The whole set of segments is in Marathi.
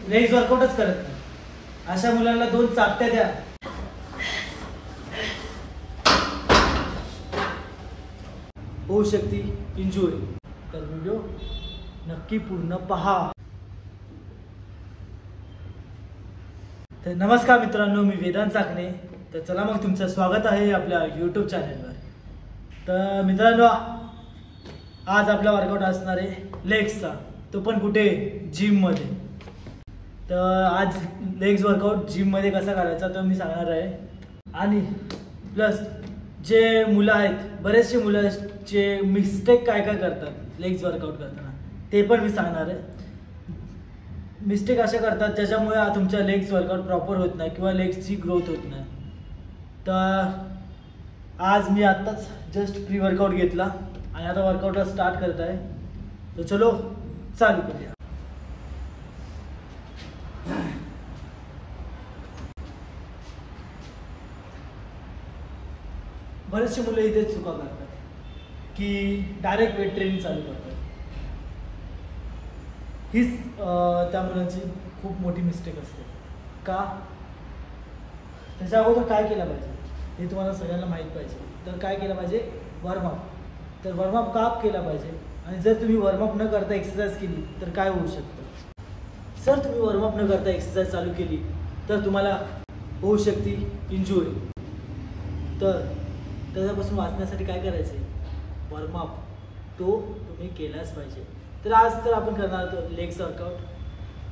लेग्स वर्कआउटच करत नाही अशा मुलांना 2 चापट्या द्या. होऊ शकते इंजुरी. तर व्हिडिओ नक्की पूर्ण पहा. तर नमस्कार मित्रांनो, मी वेदांत चाकणे. तर चला मग तुमचं स्वागत आहे आपल्या यूट्यूब चॅनलवर. तर मित्रांनो, आज आपला वर्कआउट असणार आहे लेग्सचा, तो पण कुठे, जिममध्ये. तर आज लेग्स वर्कआउट जिममध्ये कसा करायचा तो मी सांगणार आहे. आणि प्लस जे मुलं आहेत, बरेचसे मुलं जे मिस्टेक काय काय करतात लेग्स वर्कआउट करताना ते पण मी सांगणार आहे. मिस्टेक अशा करतात ज्याच्यामुळे तुमच्या लेग्स वर्कआउट प्रॉपर होत नाही किंवा लेग्सची ग्रोथ होत नाही. तर आज मी आत्ताच जस्ट प्री वर्कआउट घेतला आणि आता वर्कआउट स्टार्ट करत आहे. तर चलो चालू करूया. बरेचसे मुलं इथे चुका करतात की डायरेक्ट वेट ट्रेनिंग चालू करतात. हीच त्या मुलांची खूप मोठी मिस्टेक असते. का? त्याच्या अगोदर काय केलं पाहिजे हे तुम्हाला सगळ्यांना माहीत पाहिजे. तर काय केलं पाहिजे? वॉर्मअप. तर वॉर्मअप का केला पाहिजे? आणि जर तुम्ही वॉर्मअप न करता एक्सरसाइज केली तर काय होऊ शकतं? जर तुम्ही वॉर्मअप न करता एक्सरसाइज चालू केली तर तुम्हाला होऊ शकते इंजुरी. तर त्याच्यापासून वाचण्यासाठी काय करायचं आहे? वॉर्मअप तो तुम्ही केलाच पाहिजे. तर आज तर आपण करणार आहोत लेग्स वर्कआउट.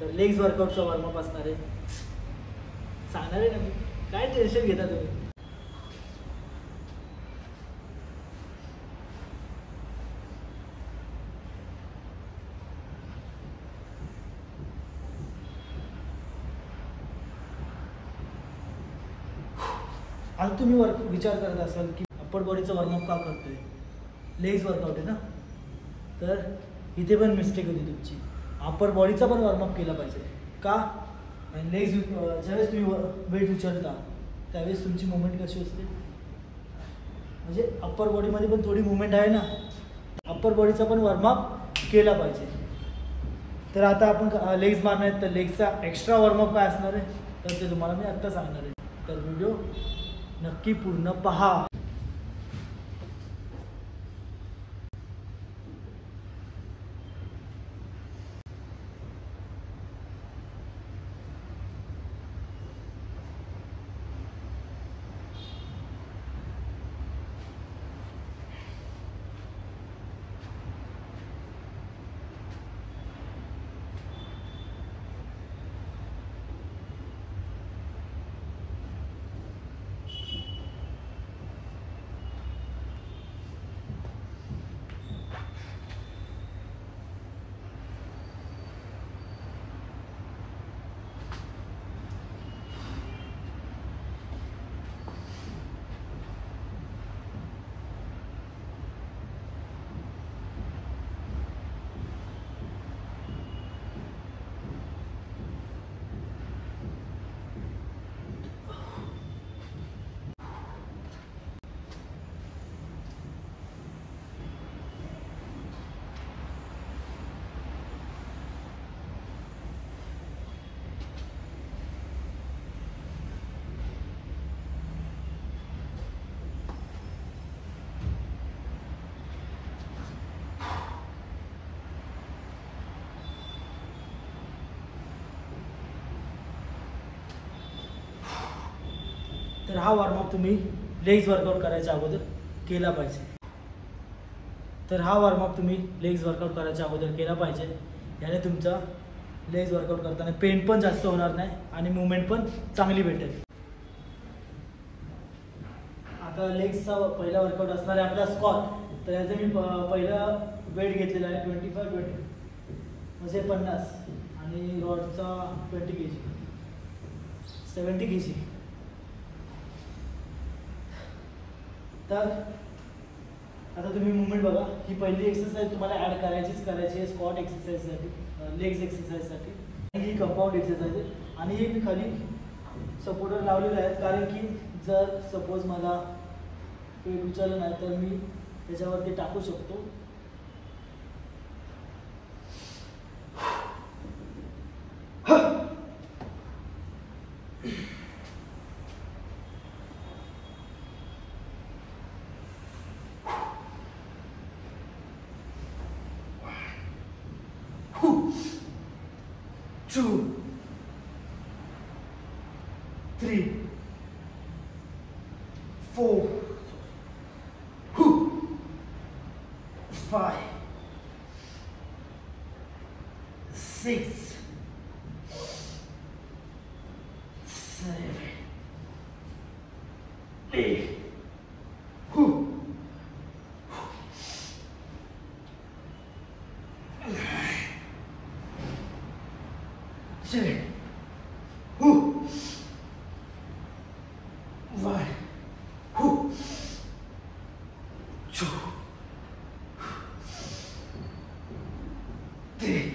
तर लेग्स वर्कआउटचा वॉर्मअप असणार आहे, सांगणार आहे ना मी. काय टेन्शन घेता तुम्ही? आता तुम्ही विचार करत असाल की अप्पर बॉडीचा वॉर्मअप का करतोय? लेग्स वर्कआउट आहे ना. तर इथे पण मिस्टेक होती तुमची. अप्पर बॉडीचा पण वॉर्मअप केला पाहिजे. का? आणि लेग्स ज्यावेळेस तुम्ही वेट उचलता त्यावेळेस तुमची मुवमेंट कशी असते? म्हणजे अप्पर बॉडीमध्ये पण थोडी मुवमेंट आहे ना. अप्पर बॉडीचा पण वॉर्मअप केला पाहिजे. तर आता आपण लेग्स मारणार आहेत. तर लेग्सचा एक्स्ट्रा वॉर्मअप काय असणार आहे तर ते तुम्हाला मी आत्ता सांगणार आहे. तर व्हिडिओ नक्की पूर्ण पहा. तर हा वॉर्मअप तुम्ही लेग्स वर्कआउट करायच्या अगोदर केला पाहिजे. तर हा वॉर्मअप तुम्ही लेग्स वर्कआउट करायच्या अगोदर केला पाहिजे. याने तुमचा लेग्स वर्कआउट करताना पेन पण जास्त होणार नाही आणि मूवमेंट पण चांगली भेटेल. आता लेग्सचा पहिला वर्कआउट असणार आहे आपला स्क्वॉट. तर याचं मी पहिला वेट घेतलेला आहे 25-20 म्हणजे 50 आणि रॉडचा 20 kg 70 kg. तर आता तुम्ही मुवमेंट बघा. ही पहिली एक्सरसाइज तुम्हाला ॲड करायची आहे स्क्वॉट एक्सरसाइजसाठी, लेग्स एक्सरसाइजसाठी. ही कंपाऊंड एक्सरसाइज आहे आणि ही मी खाली सपोर्टर लावलेलं आहे कारण की जर सपोज मला वेट उचललं नाही तर मी त्याच्यावरती टाकू शकतो. 2 3 4 5 6 7 8 7 1 2 3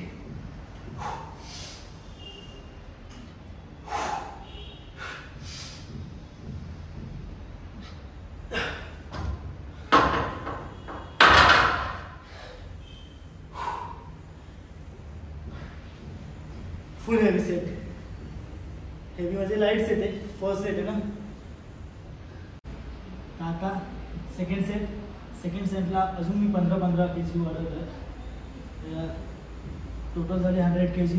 फुल हेवी सेट. हेवी म्हणजे लाईट सेट आहे. फर्स्ट सेट आहे ना. आता सेकंड सेटला अजून मी 15 kg वाढवलं. टोटल झाले 100 kg.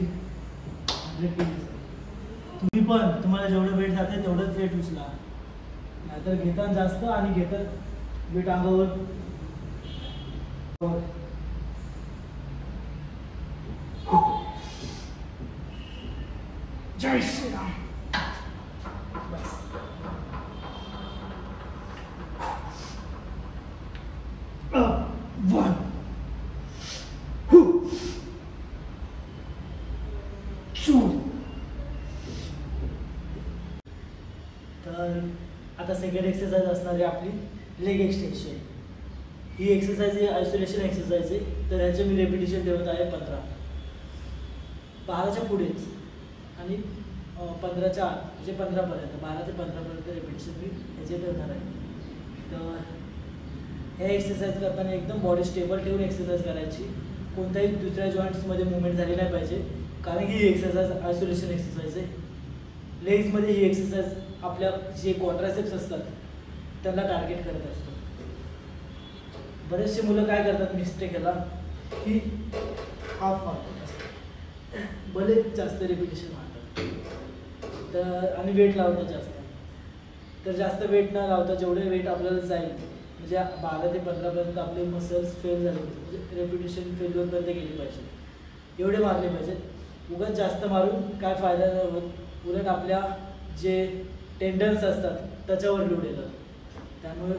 तुम्ही पण तुम्हाला जेवढं वेट जाते तेवढंच वेट उचला. नाहीतर घेतात जास्त आणि घेतात वेट अंगावर. जय श्रीराम. बस. One. Two. तर आता सेकंड एक्सरसाइज असणार आहे आपली लेग एक्सटेन्शन. ही एक्सरसाइज आहे आयसोलेशन एक्सरसाइज आहे. तर ह्याचे मी रेपिटेशन ठेवत आहे 15. 12च्या पुढेच आणि 15च्या आत म्हणजे 15पर्यंत 12 ते 15पर्यंत रेपिटेशन मी ह्याचे ठेवणार आहे. तर हे एक्सरसाइज करताना एकदम बॉडी स्टेबल ठेवून एक्सरसाइज करायची. कोणत्याही दुसऱ्या जॉईंट्समध्ये मुवमेंट झाली नाही पाहिजे. कारण की ही एक्सरसाइज आयसोलेशन एक्सरसाइज आहे. लेग्समध्ये ही एक्सरसाइज आपल्या जे क्वाड्रायसेप्स असतात त्यांना टार्गेट करत असतो. बरेचसे मुलं काय करतात मिस्टेक ह्याला की हाफ मारतात. भले जास्त रेपिटेशन मारतात तर आणि वेट लावतात जास्त. तर जास्त वेट न लावता जेवढे वेट आपल्याला जाईल म्हणजे 12 ते 15पर्यंत आपले मसल्स फेल झाले पाहिजे. म्हणजे रेपिटेशन फेल्युअरपर्यंत गेली पाहिजे. एवढे मारले पाहिजेत. उगाच जास्त मारून काय फायदा नाही होत. उलट आपल्या जे टेंडन्स असतात त्याच्यावर लोड येतात. त्यामुळे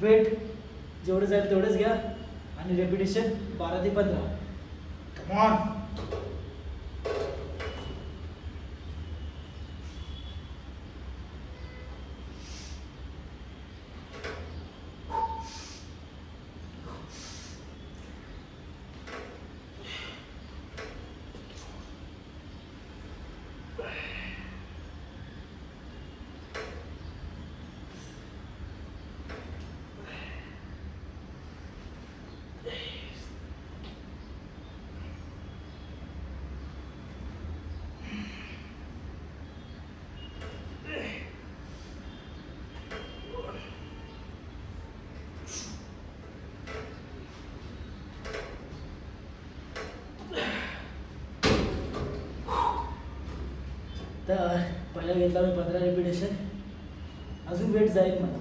वेट जेवढं जाईल तेवढंच घ्या आणि रेपिटेशन 12 ते 15. Come on. तर पहिला घेतला मी 15 रेपिटेशन. अजून वेट जाईल मला.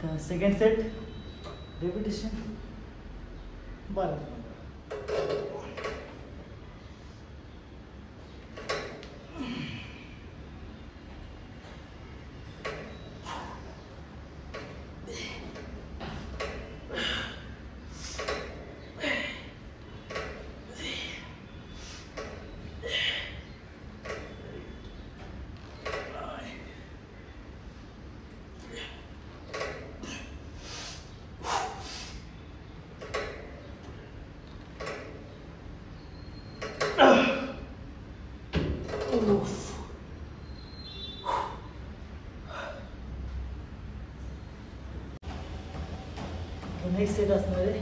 तर second set repetition 12. Next set असणार आहे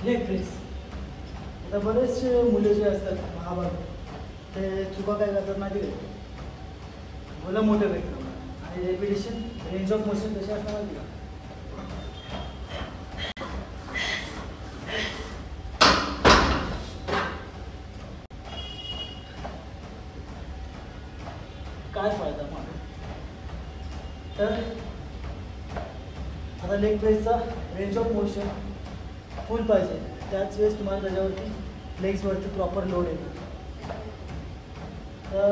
लेग प्रेस. आता बरेचसे मुलं जे असतात महाभारत ते चुका काय करतात माहिती आहे. बोला मोठं वेट करतात आणि रेपिटेशन रेंज ऑफ मोशन कशी असणार माहिती का. काय फायदा माझा. तर आता लेग प्रेसचा रेंज ऑफ मोशन फुल पाहिजे, त्याच वेळेस तुम्हाला त्याच्यावरती लेग्सवरती प्रॉपर लोड येतो. तर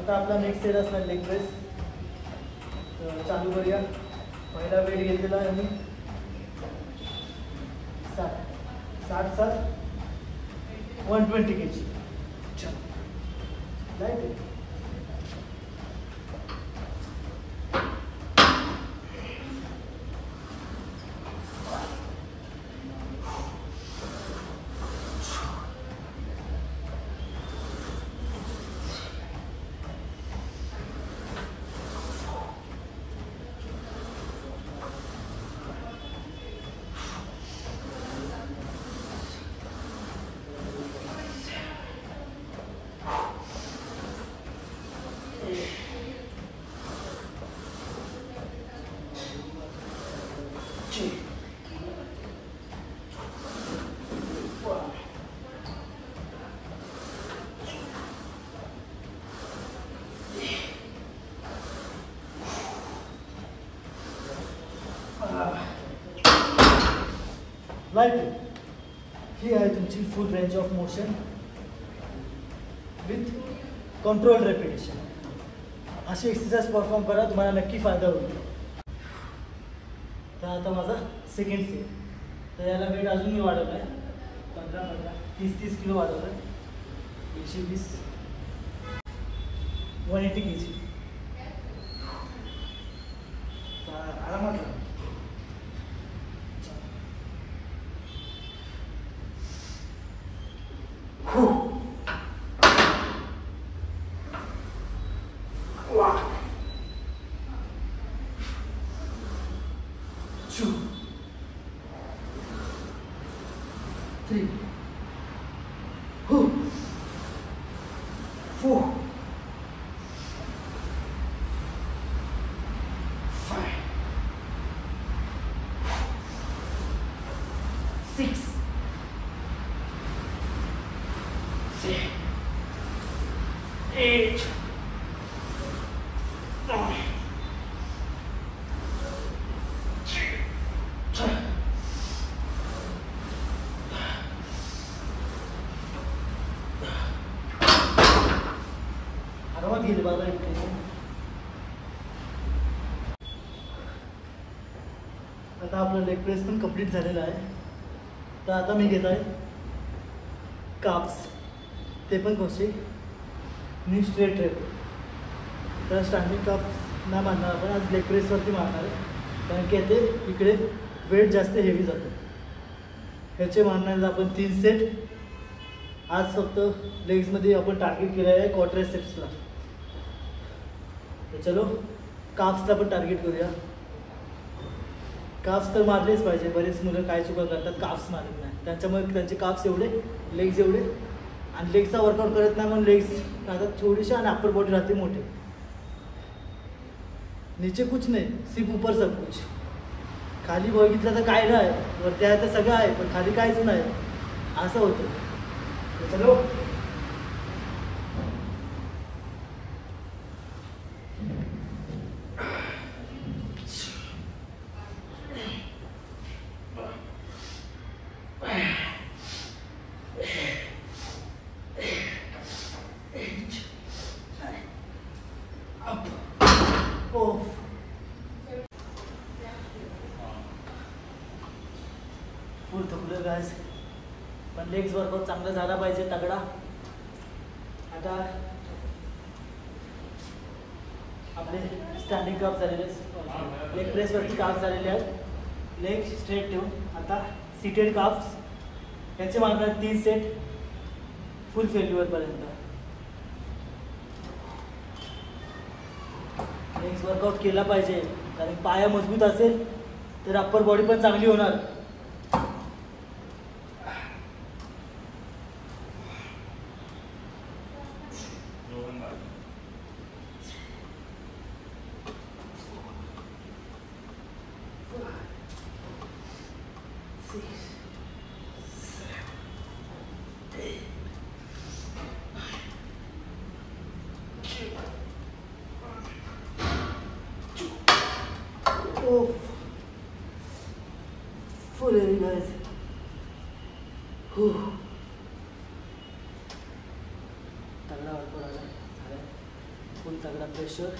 आता आपला नेक्स्ट सेट असणार लेग प्रेस. तर चालू करूया. पहिला वेट घेतलेला आहे मी 60 120 kg. Light light. ही आहे तुमची full range of motion with control repetition. अशी एक्सरसाइज परफॉर्म करा, तुम्हाला नक्की फायदा होईल. तर आता माझा सेकंड सेट. तर याला वेट अजून मी वाढवलं आहे 15 30 किलो वाढवलं आहे. 120 180 kg. आरामात करा. Three, 4, 5, 6, 7, 8, 9, 10. आरामात गेले बाबा. आता आपलं लेग प्रेस पण कंप्लीट झालेलं आहे. तर आता मी घेत आहे काप्स, ते पण कसे नी स्ट्रेट ट्रेप. तर स्टँडिंग काप्स नाही मारणार आपण, आज लेग प्रेसवरती मारणार आहे, कारण की ते इकडे वेट जास्त हेवी जातो. ह्याचे मारणार आपण 3 सेट. आज फक्त लेग्समध्ये आपण टार्गेट केलं आहे क्वाड्रिसेप्सला. तर चलो काफ्सला पण टार्गेट करूया. काफ्स तर मारलेच पाहिजे. बरेच मुलं काय चुका करतात, काफ्स मारत नाही, त्यांच्यामुळे त्यांचे काफ्स एवढे, लेग्स एवढे, आणि लेग्सचा वर्कआउट करत नाही म्हणून लेग्स राहतात थोडीशी आणि अप्पर बॉडी राहते मोठे. नीचे कुछ नाही, सिर्फ ऊपर सब कुछ. खाली बघितलं तर काय नाही, वरती आहे तर सगळं आहे, पण खाली काहीच नाही, असं होतं. चलो फुल थकलं गाइस, पण लेग्स वर्कआउट चांगला झाला पाहिजे, तगडा. आता आपले स्टँडिंग काप झालेले, लेग प्रेसवरती काप झालेले आहेत. लेग स्ट्रेट ठेवून आता सीटेड काप्स, त्याचे मारणार 3 सेट फुल फेल्युअरपर्यंत. लेग्स वर्कआउट केला पाहिजे, कारण पाया मजबूत असेल तर अप्पर बॉडी पण चांगली होणार. फुल गाइस. तगड़ा वर्कआउट आला झाला. फुल तगड़ा प्रेशर.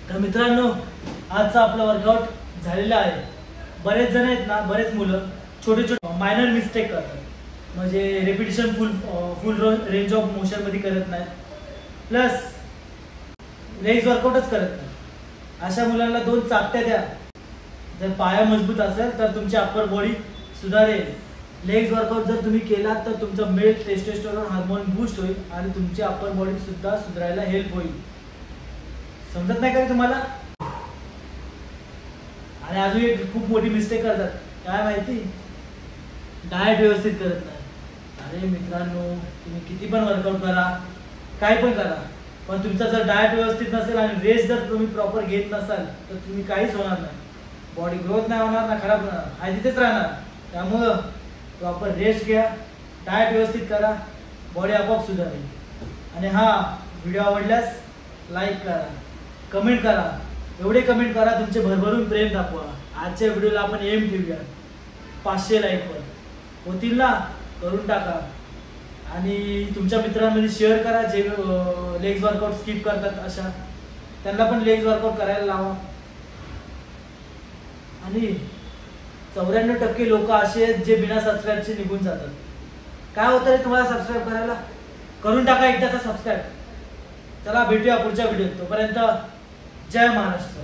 तर मित्रांनो, आजचा आपला वर्कआउट झालेला आहे. बरेच जण आहेत ना, बरेच मुलं छोटे छोटे मायनर मिस्टेक करतात. म्हणजे repetition full range of motion मध्ये करत नाही, प्लस लेग्स वर्कआउटच करत नाही. अशा मुलांना 2 चाकत्या द्या. जर पाया मजबूत असेल तर तुमची अप्पर बॉडी सुधारेल. लेग्स वर्कआउट जर तुम्ही केलात तर तुमचं मेल टेस्टोस्टेरोन हार्मोन बूस्ट होईल आणि तुमची अप्पर बॉडी सुद्धा सुधारायला हेल्प होईल. समजत नाही का तुम्हाला? आणि अजून एक खूप मोठी मिस्टेक करतात. काय माहिती? डाएट व्यवस्थित करत नाही. अरे मित्रांनो, तुम्ही किती पण वर्कआउट करा, काय पण करा, पण तुमचा जर डाएट व्यवस्थित नसेल आणि रेस्ट जर तुम्ही प्रॉपर घेत नसाल तर तुम्ही काहीच होणार नाही. बॉडी ग्रोथ नाही होणार ना खराब होणार, आणि तिथेच राहणार. त्यामुळं प्रॉपर रेस्ट घ्या, डाएट व्यवस्थित करा, बॉडी आपोआप सुधारेल. आणि हा व्हिडिओ आवडल्यास लाईक करा, कमेंट करा. एवढे कमेंट करा, तुमचे भरभरून प्रेम दाखवा. आजच्या व्हिडिओला आपण एम ठेवूया 500 लाईक पण होतील ना, करून टाका. आणि तुमच्या मित्रांमध्ये शेअर करा जे लेग्स वर्कआउट स्किप करतात, अशा त्यांना पण लेग्स वर्कआउट करायला लावा. आणि 94% लोक असे आहेत जे बिना सबस्क्राईबचे निघून जातात. काय होतं रे तुम्हाला सबस्क्राईब करायला? करून टाका एकदाचा सबस्क्राईब. चला भेटूया पुढच्या व्हिडिओत. तोपर्यंत जय महाराष्ट्र.